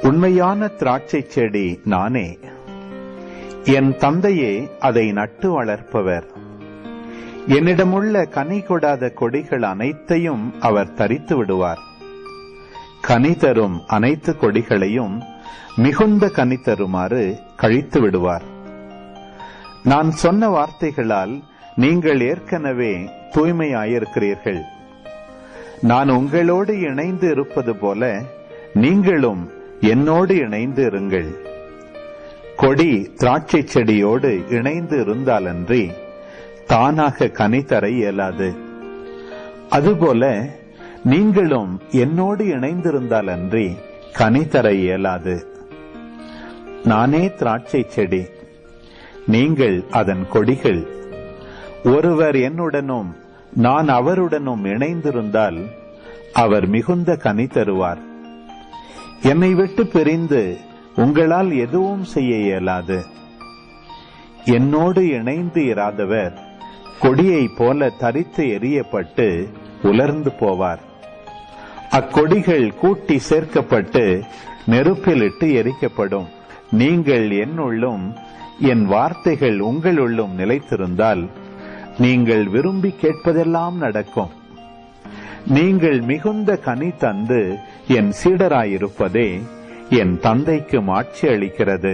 உண்மையான திராட்சை செடி நானே. என் தந்தையே அதை நட்டு வளர்ப்பவர். என்னிடமுள்ள கனி கொடாத கொடிகள் அனைத்தையும் அவர் தரித்து விடுவார். கனி தரும் அனைத்து கொடிகளையும் மிகுந்த கனி தருமாறு கழித்து விடுவார். நான் சொன்ன வார்த்தைகளால் நீங்கள் ஏற்கனவே தூய்மையாயிருக்கிறீர்கள். நான் உங்களோடு இணைந்து இருப்பது போல நீங்களும் என்னோடு இணைந்து இருங்கள். கொடி திராட்சை செடியோடு இணைந்து இருந்தாலன்றி தானாக கனி தர இயலாது. அதுபோல நீங்களும் என்னோடு இணைந்திருந்தாலன்றி கனி தர இயலாது. நானே திராட்சை செடி, நீங்கள் அதன் கொடிகள். ஒருவர் என்னுடனும் நான் அவருடனும் இணைந்திருந்தால் அவர் மிகுந்த கனி தருவார். என்னை விட்டு பிரிந்து உங்களால் எதுவும் செய்ய இயலாது. என்னோடு இணைந்து இராதவர் கொடியைப் போல தரித்து எறியப்பட்டு உலர்ந்து போவார். அக்கொடிகள் கூட்டி சேர்க்கப்பட்டு நெருப்பிலிட்டு எரிக்கப்படும். நீங்கள் என்னுள்ளும் என் வார்த்தைகள் உங்களுள்ளும் நிலைத்திருந்தால் நீங்கள் விரும்பி கேட்பதெல்லாம் நடக்கும். நீங்கள் மிகுந்த கனி தந்து என் சீடராயிருப்பதே என் தந்தைக்கு மாட்சி அளிக்கிறது.